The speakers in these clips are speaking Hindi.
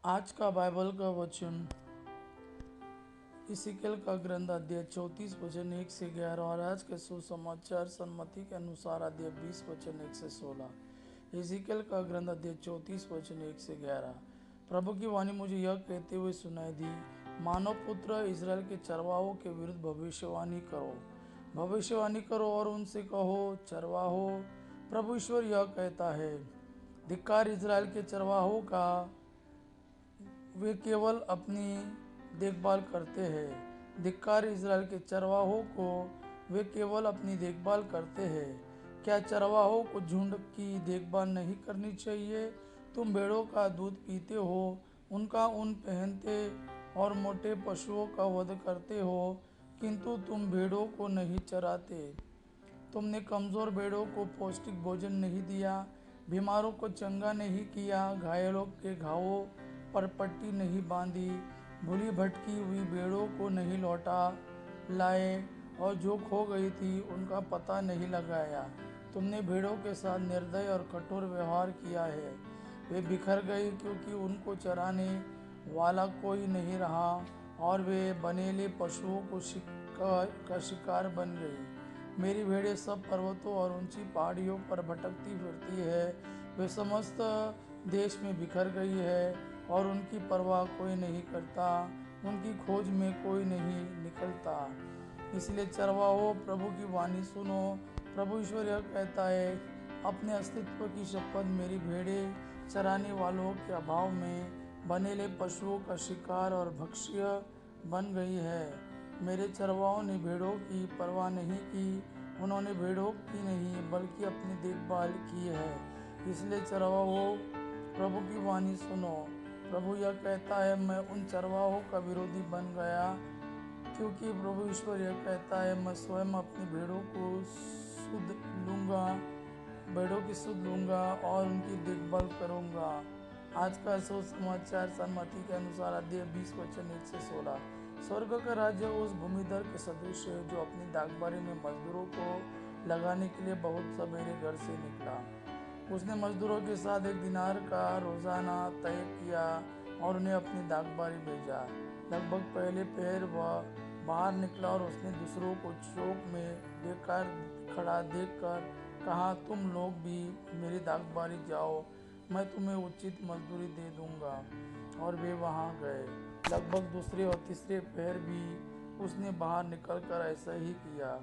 आज का बाइबल का वचन इसिकल का ग्रंथ अध्याय 34 वचन 1 से 11 और आज के सुसमाचार सन्मति के अनुसार अध्याय 20 वचन 1 से 16। इसिकल का ग्रंथ अध्याय 34 वचन 1 से 11। प्रभु की वाणी मुझे यह कहते हुए सुनाई दी, मानव पुत्र, इज़राइल के चरवाहों के विरुद्ध भविष्यवाणी करो और उनसे कहो, चरवाहो, प्रभु ईश्वर यह कहता है, धिक्कार इज़राइल के चरवाहों का, वे केवल अपनी देखभाल करते हैं। धिक्कार इज़राइल के चरवाहों को, वे केवल अपनी देखभाल करते हैं। क्या चरवाहों को झुंड की देखभाल नहीं करनी चाहिए? तुम भेड़ों का दूध पीते हो, उनका ऊन पहनते और मोटे पशुओं का वध करते हो, किंतु तुम भेड़ों को नहीं चराते। तुमने कमज़ोर भेड़ों को पौष्टिक भोजन नहीं दिया, बीमारों को चंगा नहीं किया, घायलों के घावों पर पट्टी नहीं बांधी, भूली भटकी हुई भेड़ों को नहीं लौटा लाए और जो खो गई थी उनका पता नहीं लगाया। तुमने भेड़ों के साथ निर्दय और कठोर व्यवहार किया है। वे बिखर गई क्योंकि उनको चराने वाला कोई नहीं रहा और वे बनेले पशुओं का शिकार बन गई। मेरी भेड़ें सब पर्वतों और ऊंची पहाड़ियों पर भटकती फिरती है। वे समस्त देश में बिखर गई है और उनकी परवाह कोई नहीं करता, उनकी खोज में कोई नहीं निकलता। इसलिए चरवाहो, प्रभु की वाणी सुनो। प्रभु ईश्वर यह कहता है, अपने अस्तित्व की शपथ, मेरी भेड़ें चराने वालों के अभाव में बनेले पशुओं का शिकार और भक्ष्य बन गई है। मेरे चरवाहों ने भेड़ों की परवाह नहीं की, उन्होंने भेड़ों की नहीं बल्कि अपनी देखभाल की है। इसलिए चरवाहो, प्रभु की वाणी सुनो। प्रभु यह कहता है, मैं उन चरवाहों का विरोधी बन गया, क्योंकि प्रभु ईश्वर यह कहता है, मैं स्वयं अपनी भेड़ों की सुध लूँगा और उनकी देखभाल करूँगा। आज का सुसमाचार सन्मति के अनुसार अध्याय 20 वचन 1 से 16। स्वर्ग का राज्य उस भूमिधर के सदृश है जो अपनी दाखबारी में मजदूरों को लगाने के लिए बहुत सवेरे घर से निकला। उसने मजदूरों के साथ 1 दिनार का रोजाना तय किया और उन्हें अपनी दाखबारी भेजा। लगभग पहले पहर वह बाहर निकला और उसने दूसरों को चौक में बेकार खड़ा देखकर कहा, तुम लोग भी मेरी दाखबारी जाओ, मैं तुम्हें उचित मजदूरी दे दूंगा। और वे वहां गए। लगभग दूसरे और तीसरे पहर भी उसने बाहर निकलकर ऐसा ही किया।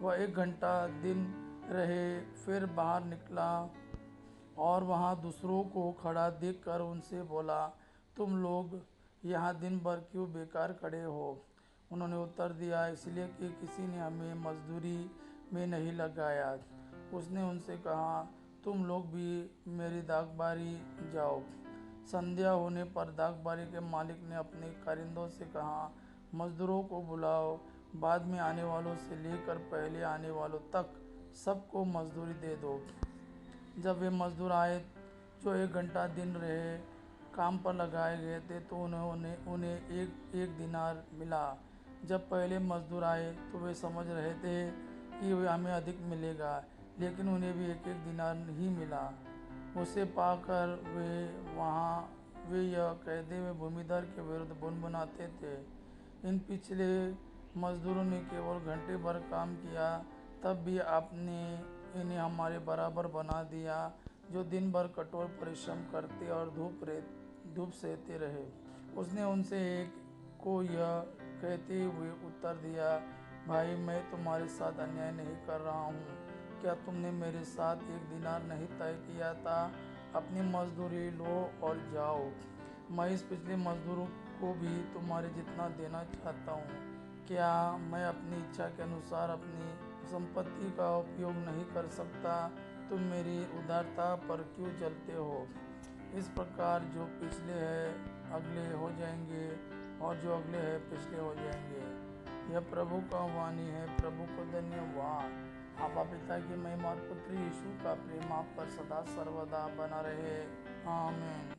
वह 1 घंटा दिन रहे, फिर बाहर निकला और वहां दूसरों को खड़ा देखकर उनसे बोला, तुम लोग यहाँ दिन भर क्यों बेकार खड़े हो? उन्होंने उत्तर दिया, इसलिए कि किसी ने हमें मजदूरी में नहीं लगाया। उसने उनसे कहा, तुम लोग भी मेरी दाखबारी जाओ। संध्या होने पर दाखबारी के मालिक ने अपने कारिंदों से कहा, मजदूरों को बुलाओ, बाद में आने वालों से लेकर पहले आने वालों तक सबको मजदूरी दे दो। जब वे मजदूर आए जो 1 घंटा दिन रहे काम पर लगाए गए थे, तो उन्हें एक दिनार मिला। जब पहले मजदूर आए तो वे समझ रहे थे कि हमें अधिक मिलेगा, लेकिन उन्हें भी एक दिनार ही मिला। उसे पाकर वे यह कहते हुए भूमिधर के विरुद्ध बुनबुनाते थे, इन पिछले मजदूरों ने केवल घंटे भर काम किया, तब भी आपने इन्हें हमारे बराबर बना दिया, जो दिन भर कठोर परिश्रम करते और धूप सहते रहे। उसने उनसे एक को यह कहते हुए उत्तर दिया, भाई, मैं तुम्हारे साथ अन्याय नहीं कर रहा हूँ। क्या तुमने मेरे साथ 1 दिनार नहीं तय किया था? अपनी मजदूरी लो और जाओ। मैं इस पिछले मजदूरों को भी तुम्हारे जितना देना चाहता हूँ। क्या मैं अपनी इच्छा के अनुसार अपनी संपत्ति का उपयोग नहीं कर सकता? तुम मेरी उदारता पर क्यों जलते हो? इस प्रकार जो पिछले हैं अगले हो जाएंगे और जो अगले हैं पिछले हो जाएंगे। यह प्रभु का वाणी है। प्रभु को धन्यवाद। आपा पिता की महिमा और पुत्र यीशु का प्रेम आप पर सदा सर्वदा बना रहे। आमीन।